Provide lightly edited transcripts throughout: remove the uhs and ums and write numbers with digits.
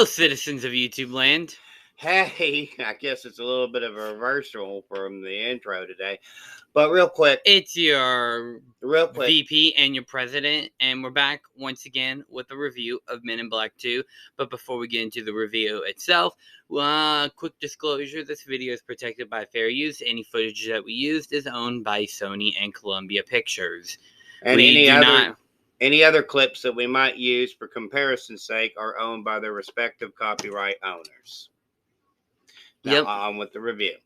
Hello, citizens of YouTube land. Hey, I guess it's a little bit of a reversal from the intro today. But real quick, It's your real quick, VP and your president, and we're back once again with a review of Men in Black 2. But before we get into the review itself, quick disclosure, this video is protected by fair use. Any footage that we used is owned by Sony and Columbia Pictures. and any other clips that we might use for comparison's sake are owned by their respective copyright owners. Now, Yep. on with the review.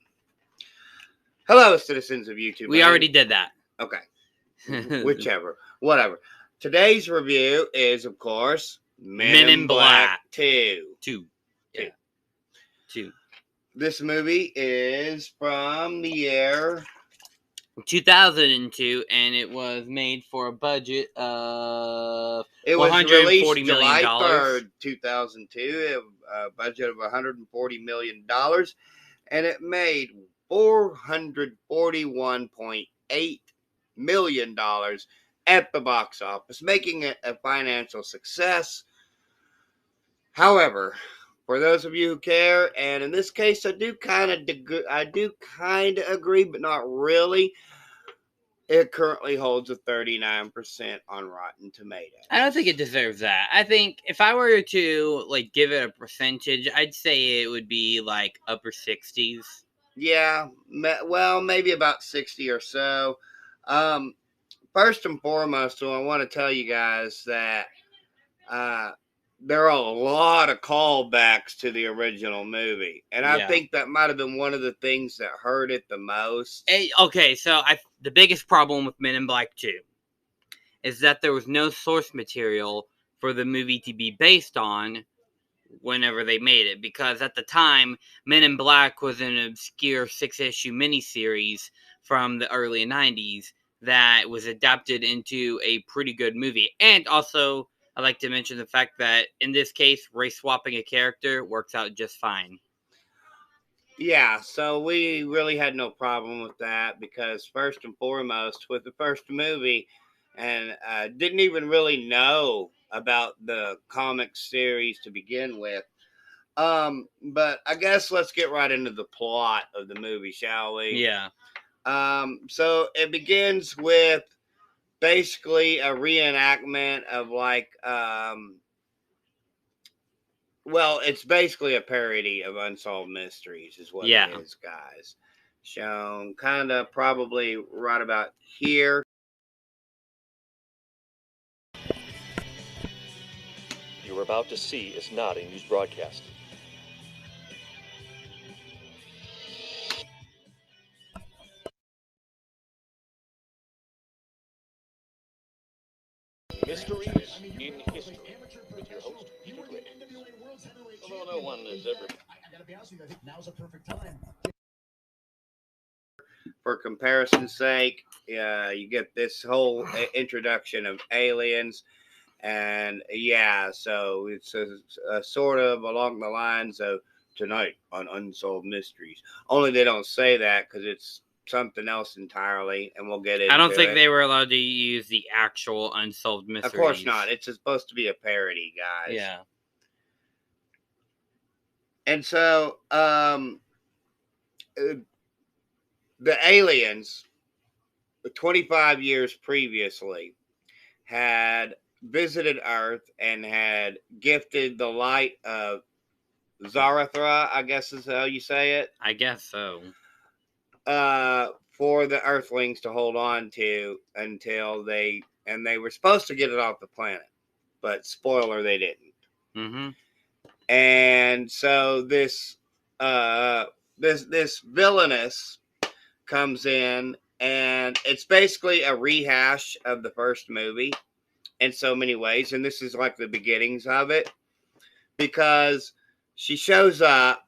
Hello, citizens of YouTube. We already did that. Okay. Whichever. Whatever. Today's review is, of course, Men in Black 2. 2. Yeah. 2. This movie is from the year 2002, and it was made for a budget of It was $140 released million. July 3rd, 2002, a budget of $140 million, and it made $441.8 million at the box office, making it a financial success. However, for those of you who care, and in this case, I do kind of agree, but not really. It currently holds a 39% on Rotten Tomatoes. I don't think it deserves that. I think if I were to give it a percentage, I'd say it would be like upper 60s. Yeah, well, maybe about 60 or so. First and foremost, I want to tell you guys that there are a lot of callbacks to the original movie. And I think that might have been one of the things that hurt it the most. Okay, so the biggest problem with Men in Black 2 is that there was no source material for the movie to be based on whenever they made it. Because at the time, Men in Black was an obscure 6-issue miniseries from the early 90s that was adapted into a pretty good movie. And also, I'd like to mention the fact that, in this case, race swapping a character works out just fine. Yeah, so we really had no problem with that because, first and foremost, with the first movie, and didn't even really know about the comic series to begin with. But I guess let's get right into the plot of the movie, shall we? Yeah. So it begins with basically a reenactment of well, it's basically a parody of Unsolved Mysteries is what it is, guys. Shown kind of probably right about here. You're about to see is not a news broadcast. Mysteries in History with your host, Peter Glick. Although no one is ever... I gotta be honest with you, I think now's a perfect time. For comparison's sake, you get this whole introduction of aliens. And yeah, so it's a sort of along the lines of Tonight on Unsolved Mysteries. Only they don't say that because it's something else entirely, and we'll get into it. I don't think they were allowed to use the actual Unsolved Mysteries. Of course not. It's supposed to be a parody, guys. Yeah. And so, the aliens, 25 years previously, had visited Earth and had gifted the light of Zarathra, I guess is how you say it. I guess so. For the Earthlings to hold on to until they were supposed to get it off the planet, but spoiler, they didn't. Mm-hmm. And so this villainous comes in, and it's basically a rehash of the first movie in so many ways, and this is like the beginnings of it, because she shows up,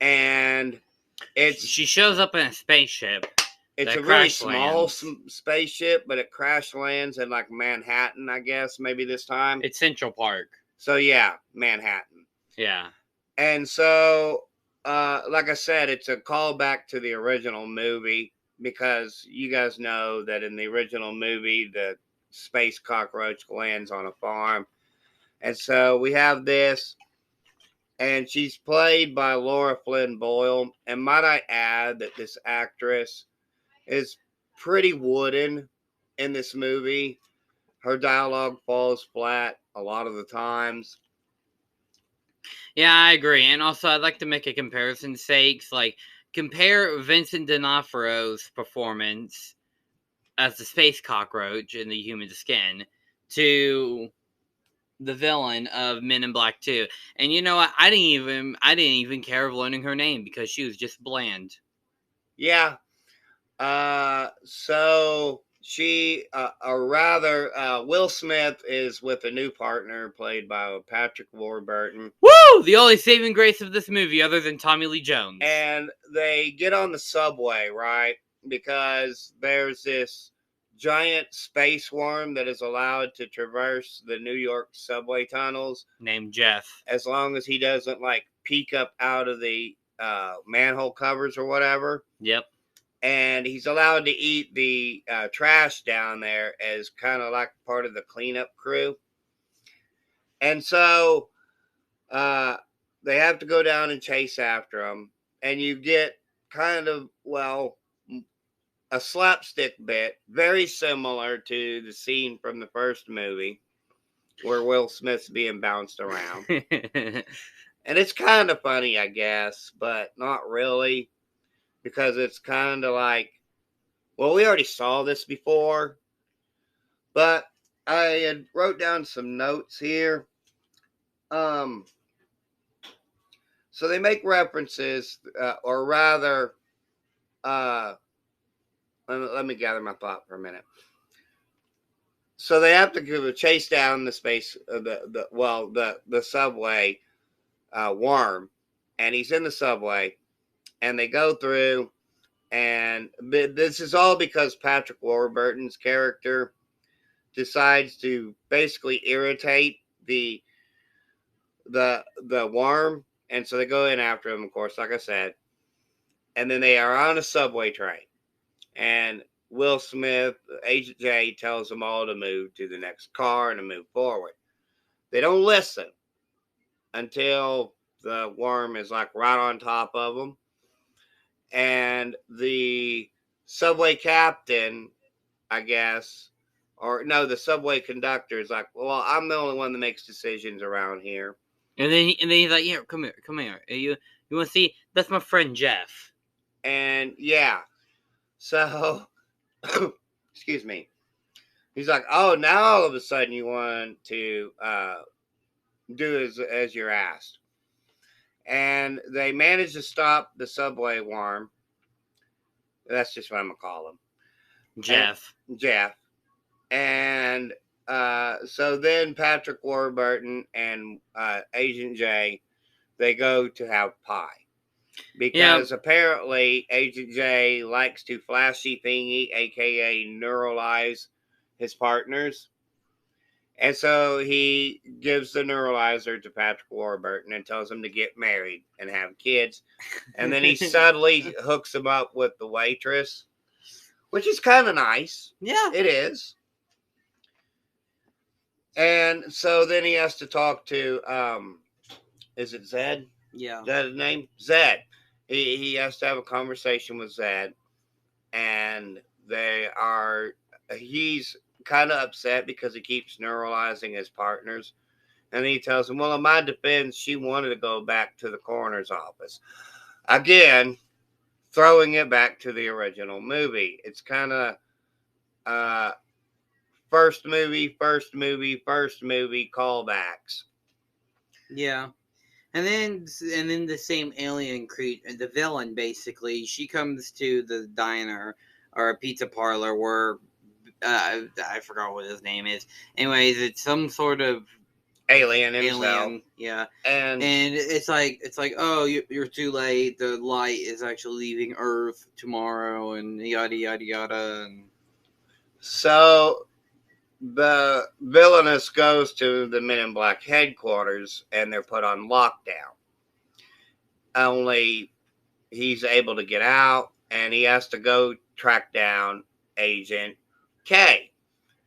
and she shows up in a spaceship. It's a really small spaceship, but it crash lands in like Manhattan, I guess, maybe this time. It's Central Park. So yeah, Manhattan. Yeah. And so, like I said, it's a callback to the original movie, because you guys know that in the original movie, the space cockroach lands on a farm. And so we have this, And she's played by Laura Flynn Boyle. And might I add that this actress is pretty wooden in this movie. Her dialogue falls flat a lot of the times. Yeah, I agree. And also, I'd like to make a comparison sakes. Like, compare Vincent D'Onofrio's performance as the space cockroach in The Human Skin to the villain of Men in Black 2. And you know what? I didn't even care of learning her name because she was just bland. Yeah. So she, or rather, Will Smith is with a new partner played by Patrick Warburton. Woo! The only saving grace of this movie, other than Tommy Lee Jones. And they get on the subway, right? Because there's this giant space worm that is allowed to traverse the New York subway tunnels Named Jeff. as long as he doesn't like peek up out of the manhole covers or whatever. Yep. And he's allowed to eat the trash down there as kind of like part of the cleanup crew. And so they have to go down and chase after him. And you get kind of, well, a slapstick bit, very similar to the scene from the first movie where Will Smith's being bounced around. And it's kind of funny, I guess, but not really, because it's kind of like, well, we already saw this before, but I had wrote down some notes here. So they make references, or rather, let me gather my thought for a minute. So they have to give a chase down the space, the subway worm, and he's in the subway, and they go through, and this is all because Patrick Warburton's character decides to basically irritate the worm, and so they go in after him, of course, like I said, and then they are on a subway train, and Will Smith, Agent J, tells them all to move to the next car and to move forward. They don't listen until the worm is like right on top of them. And the subway captain, I guess, or no, the subway conductor is like, well, I'm the only one that makes decisions around here. And then he's like, yeah, come here. You want to see? That's my friend Jeff. And yeah, so excuse me. He's like, oh, now all of a sudden you want to do as you're asked. And they manage to stop the subway worm. That's just what I'm going to call him. Jeff. And so then Patrick Warburton and Agent J, they go to have pie. Because apparently Agent J likes to flashy thingy, a.k.a. neuralize his partners. And so he gives the neuralizer to Patrick Warburton and tells him to get married and have kids. And then he subtly hooks him up with the waitress, which is kind of nice. Yeah. It is. And so then he has to talk to, is it Zed? Yeah. Is that his name? Zed. He has to have a conversation with Zed. And he's kind of upset because he keeps neuralizing his partners. And he tells him, well, in my defense, she wanted to go back to the coroner's office. Again, throwing it back to the original movie. It's kind of first movie callbacks. Yeah. And then the same alien creature, the villain, basically, she comes to the diner or a pizza parlor where I forgot what his name is. Anyways, it's some sort of alien himself. Yeah. And it's like, oh, you're too late. The light is actually leaving Earth tomorrow, and yada yada yada. And so the villainous goes to the Men in Black headquarters, and they're put on lockdown. Only he's able to get out, and he has to go track down Agent K,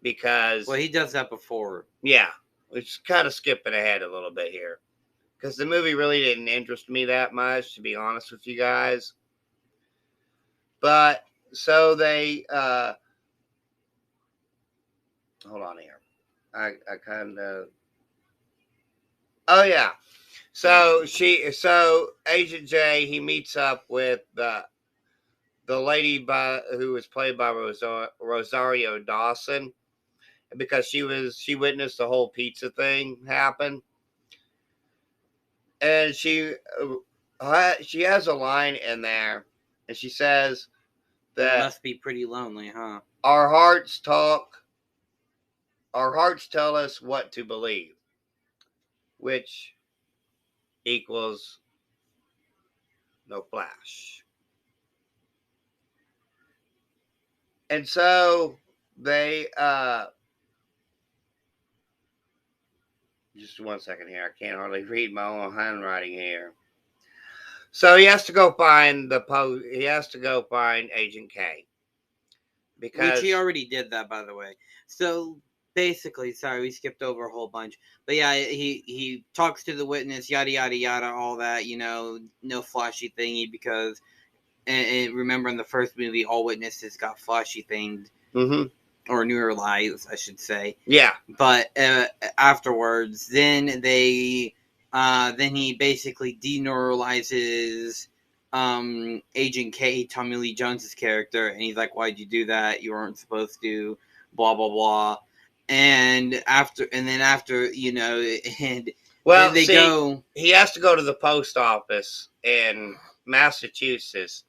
because he does that before. Yeah, it's kind of skipping ahead a little bit here, because the movie really didn't interest me that much, to be honest with you guys. But so they hold on here. I kind of oh yeah. So Agent J, he meets up with the lady who was played by Rosario Dawson, because she witnessed the whole pizza thing happen, and she has a line in there, and she says It that must be pretty lonely, huh? our hearts tell us what to believe, which equals no Flash. And so they just 1 second here. I can't hardly read my own handwriting here. So he has to go find he has to go find Agent K. Because Which he already did that, by the way. So basically, sorry, we skipped over a whole bunch. But yeah, he talks to the witness, yada yada yada, all that. No flashy thingy, because and remember in the first movie, all witnesses got flashy thinged, or neuralized, I should say. Yeah. But afterwards, then he basically deneuralizes Agent K, Tommy Lee Jones's character, and he's like, "Why'd you do that? You weren't supposed to." Blah blah blah. And after, and well, then they go. He has to go to the post office in Massachusetts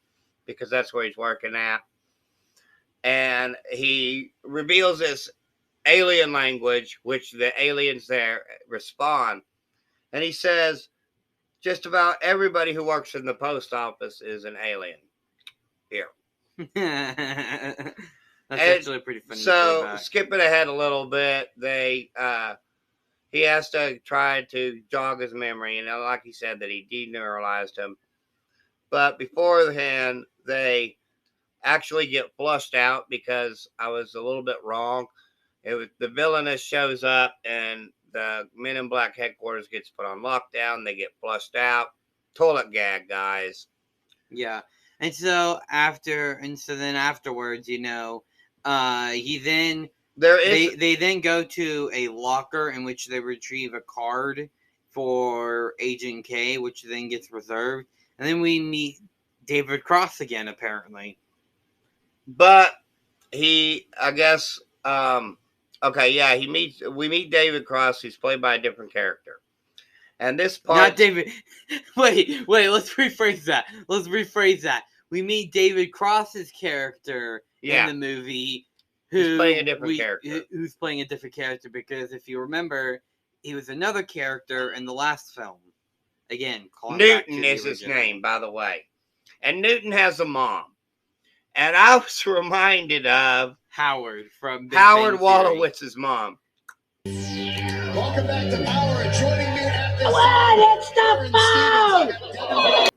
because that's where he's working at, and he reveals this alien language, which the aliens there respond, and he says, "Just about everybody who works in the post office is an alien." Here. That's actually pretty funny. So skipping ahead a little bit, he has to try to jog his memory, and like he said, that he deneuralized him. But beforehand, they actually get flushed out, because I was a little bit wrong. It was the villainess shows up, and the Men in Black headquarters gets put on lockdown. They get flushed out. Toilet gag, guys. Yeah. And so then afterwards, he then they then go to a locker in which they retrieve a card for Agent K, which then gets reserved, and then we meet David Cross again, apparently. But we meet David Cross, who's played by a different character. And this part, not David. Wait. Let's rephrase that. We meet David Cross's character in the movie, who's playing a different character. Because if you remember, he was another character in the last film. Again, Newton is his name, by the way, and Newton has a mom. And I was reminded of Howard from Howard Wolowitz's mom. Welcome back to Power, and joining me at this it's the phone!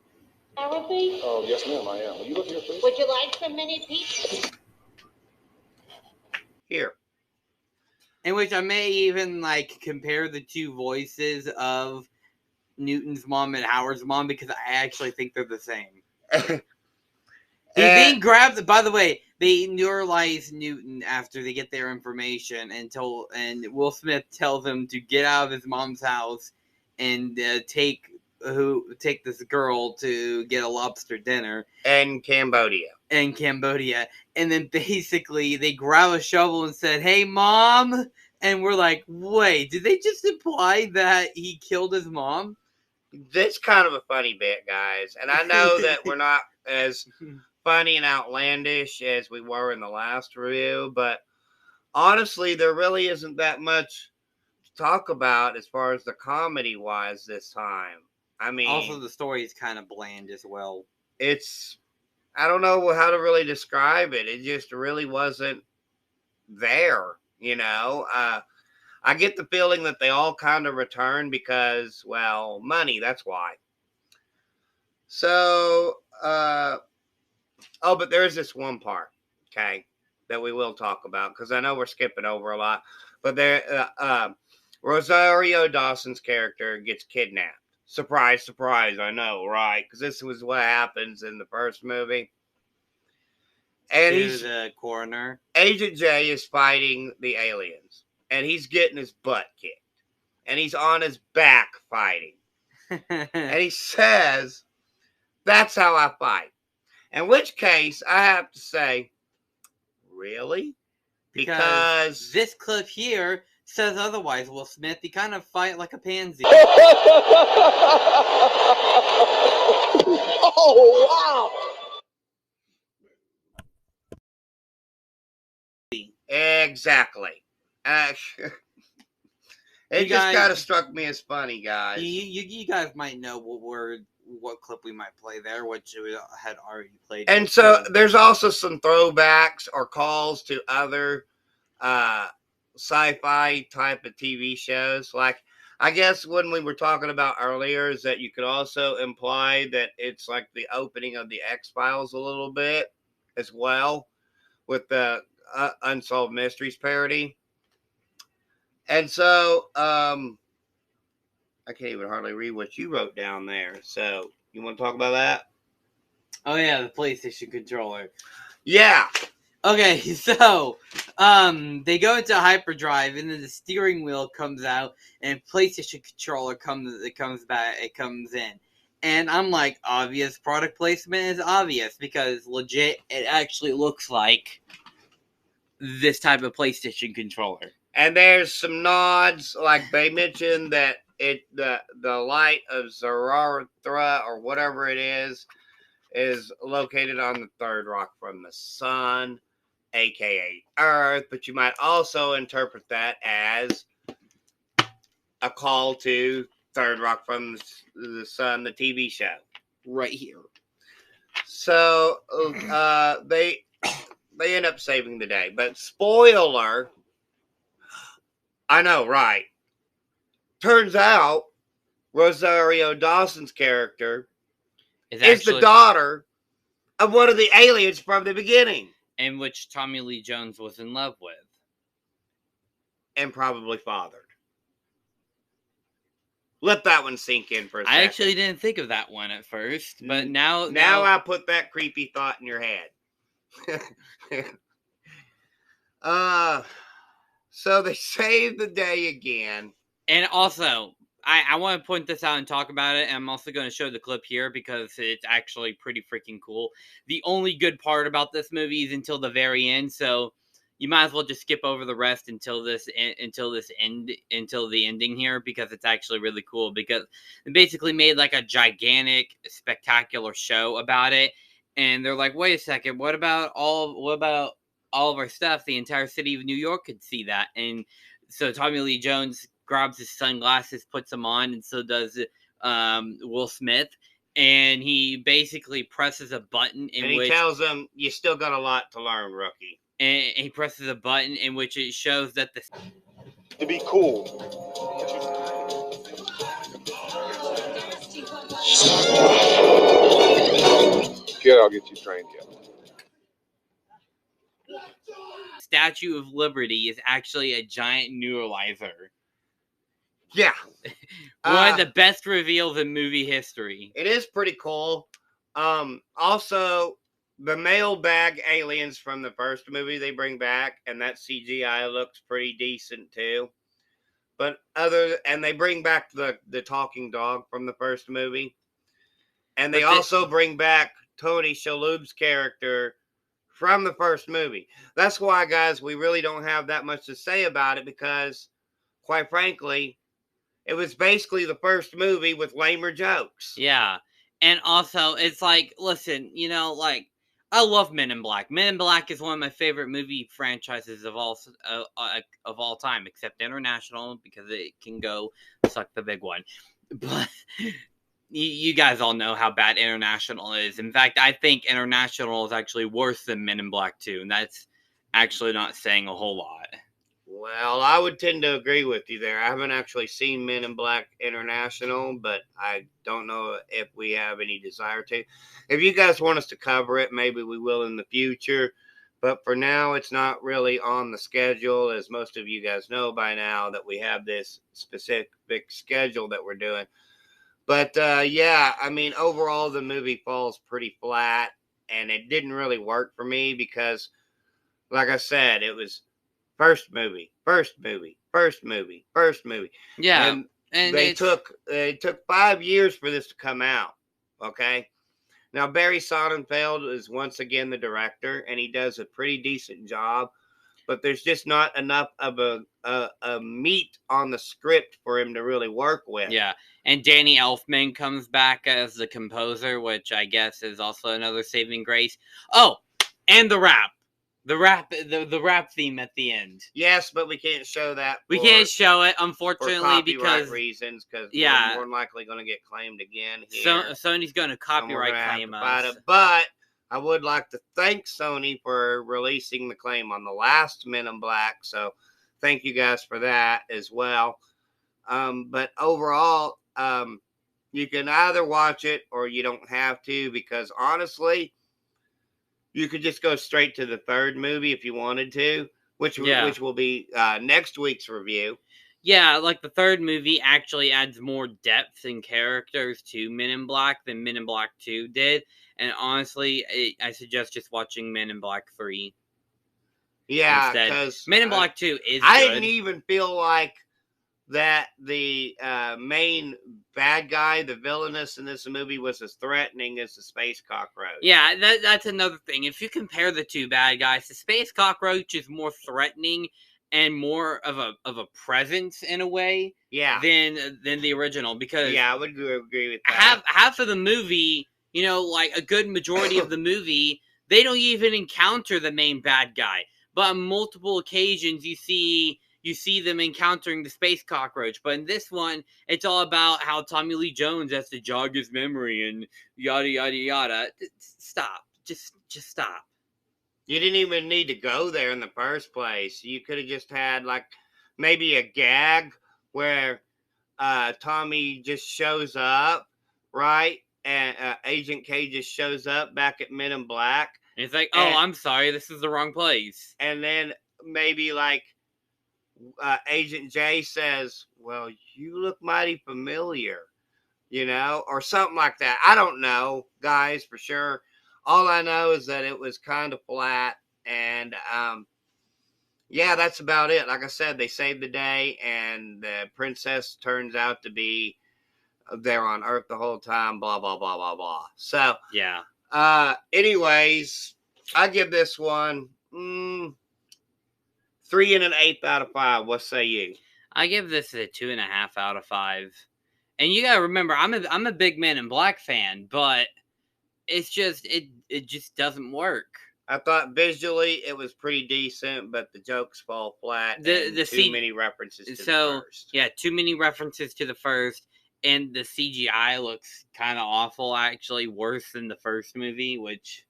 Therapy? Oh, yes, ma'am, I am. Will you look here, please? Would you like some mini pizza? Here. In which I may even compare the two voices of Newton's mom and Howard's mom, because I actually think they're the same. He then grabbed. By the way, they neuralize Newton after they get their information, and Will Smith tells him to get out of his mom's house and take this girl to get a lobster dinner in Cambodia. And then basically they grab a shovel and said, "Hey, Mom," and we're like, "Wait, did they just imply that he killed his mom?" That's kind of a funny bit, guys, and I know that we're not as funny and outlandish as we were in the last review, but honestly, there really isn't that much to talk about as far as the comedy wise this time. I mean, also the story is kind of bland as well. I don't know how to really describe it. It just really wasn't there, I get the feeling that they all kind of returned because, well, money, that's why. So, but there's this one part, okay, that we will talk about, because I know we're skipping over a lot. But Rosario Dawson's character gets kidnapped. Surprise, surprise, I know, right? Because this was what happens in the first movie. And To the coroner. Agent J is fighting the aliens. And he's getting his butt kicked. And he's on his back fighting. And he says, that's how I fight. In which case, I have to say, really? Because this clip here says otherwise, Will Smith. You kind of fight like a pansy. Oh, wow. exactly. It You just guys- kind of struck me as funny, guys. You guys might know what clip we might play there, which we had already played. And so there's also some throwbacks or calls to other sci-fi type of TV shows. Like, I guess when we were talking about earlier is that you could also imply that it's like the opening of the X-Files a little bit as well with the Unsolved Mysteries parody. And so, I can't even hardly read what you wrote down there. So, you want to talk about that? Oh yeah, the PlayStation controller. Yeah. Okay, so they go into hyperdrive, and then the steering wheel comes out, and PlayStation controller comes in, and I'm like, obvious product placement is obvious because legit, it actually looks like this type of PlayStation controller. And there's some nods, like they mentioned that the light of Zarathustra or whatever it is located on the third rock from the sun, aka Earth. But you might also interpret that as a call to Third Rock from the Sun, the TV show, Right here. So they end up saving the day. But spoiler. I know, right? Turns out Rosario Dawson's character is the daughter of one of the aliens from the beginning. In which Tommy Lee Jones was in love with. And probably fathered. Let that one sink in for a second. I actually didn't think of that one at first, but now I put that creepy thought in your head. So they saved the day again. And also, I want to point this out and talk about it. And I'm also going to show the clip here because it's actually pretty freaking cool. The only good part about this movie is until the very end. So you might as well just skip over the rest until the ending here, because it's actually really cool. Because they basically made like a gigantic, spectacular show about it. And they're like, wait a second, what about all of our stuff? The entire city of New York could see that. And so Tommy Lee Jones grabs his sunglasses, puts them on, and so does Will Smith. And he basically presses a button in which... he tells him, you still got a lot to learn, rookie. And he presses a button in which it shows that the... To be cool. Kid, I'll get you trained, kid. Statue of Liberty is actually a giant neuralizer. Yeah. One of the best reveals in movie history. It is pretty cool. Also, the mailbag aliens from the first movie they bring back, and that CGI looks pretty decent too. But they bring back the talking dog from the first movie. And they also bring back Tony Shalhoub's character from the first movie. That's why, guys, we really don't have that much to say about it, because, quite frankly, it was basically the first movie with lamer jokes. Yeah. And also, it's like, listen, like, I love Men in Black. Men in Black is one of my favorite movie franchises of all time, except International, because it can go suck the big one. But you guys all know how bad International is. In fact, I think International is actually worse than Men in Black 2, and that's actually not saying a whole lot. Well, I would tend to agree with you there. I haven't actually seen Men in Black International, but I don't know if we have any desire to. If you guys want us to cover it, maybe we will in the future. But for now, it's not really on the schedule, as most of you guys know by now that we have this specific schedule that we're doing. But yeah, I mean, overall, the movie falls pretty flat, and it didn't really work for me because, like I said, it was first movie, first movie, first movie, first movie, Yeah, and and they it's took 5 years for this to come out. Okay, now Barry Sonnenfeld is once again the director, and he does a pretty decent job. But there's just not enough of a meat on the script for him to really work with. yeah, and Danny Elfman comes back as the composer, which I guess is also another saving grace. Oh, and the rap, the rap theme at the end. Yes, but we can't show that. We can't show it, for unfortunately, copyright because reasons, because yeah. we're more than likely going to get claimed again here. Sony's going to and we're copyright gonna have claim to fight us. it. But I would like to thank Sony for releasing the claim on the last Men in Black. So thank you guys for that as well. But overall, you can either watch it or you don't have to, because honestly, you could just go straight to the third movie if you wanted to, which will be next week's review. Yeah, like the third movie actually adds more depth and characters to Men in Black than Men in Black 2 did. And honestly, I suggest just watching Men in Black 3. Yeah, instead. because Men in Black 2 is I good. didn't even feel like that the main bad guy, the villainous in this movie, was as threatening as the space cockroach. Yeah, that's another thing. If you compare the two bad guys, the space cockroach is more threatening and more of a presence in a way Yeah, than the original, because yeah, I would agree with that. half of the movie, like a good majority of the movie, they don't even encounter the main bad guy. But on multiple occasions, you see them encountering the space cockroach. But in this one, it's all about how Tommy Lee Jones has to jog his memory and yada yada yada. Stop. Just stop. You didn't even need to go there in the first place. You could have just had like maybe a gag where Tommy just shows up, right? And Agent K just shows up back at Men in Black. And it's like, oh, I'm sorry, this is the wrong place. And then maybe like Agent J says, well, you look mighty familiar, or something like that. I don't know, guys, for sure. All I know is that it was kind of flat, and yeah, that's about it. Like I said, they saved the day, and the princess turns out to be there on Earth the whole time, blah, blah, blah, blah, blah. So, yeah. Anyways, I give this one 3 1/8 out of 5. What say you? I give this a 2.5 out of 5. And you gotta remember, I'm a big Men in Black fan, but it's just it just doesn't work. I thought visually it was pretty decent, but the jokes fall flat. Too many references to the first. Yeah, too many references to the first, and the CGI looks kind of awful. Actually, worse than the first movie, which.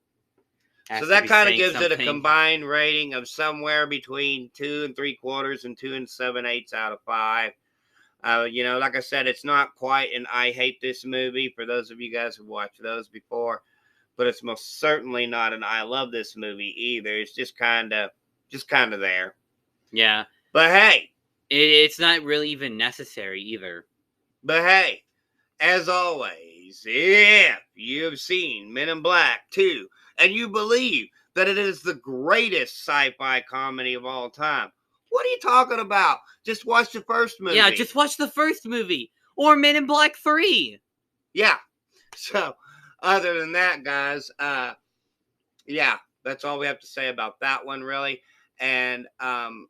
So that kind of gives it a combined rating of somewhere between 2 3/4 and 2 7/8 out of 5. Like I said, it's not quite an I hate this movie for those of you guys who've watched those before, but it's most certainly not an I love this movie either. It's just kind of there. Yeah. But hey, it's not really even necessary either. But hey, as always, if you've seen Men in Black 2 and you believe that it is the greatest sci-fi comedy of all time, what are you talking about? Just watch the first movie. Yeah, just watch the first movie. Or Men in Black 3. Yeah. So, other than that, guys, yeah, that's all we have to say about that one, really. And also,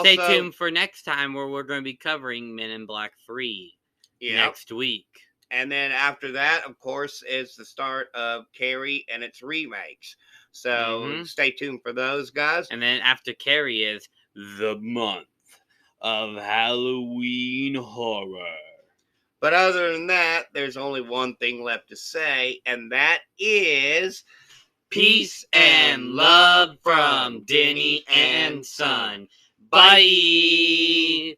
stay tuned for next time where we're going to be covering Men in Black 3 next week. And then after that, of course, is the start of Carrie and its remakes. So stay tuned for those, guys. And then after Carrie is the month of Halloween horror. But other than that, there's only one thing left to say, and that is peace and love from Denny and Son. Bye.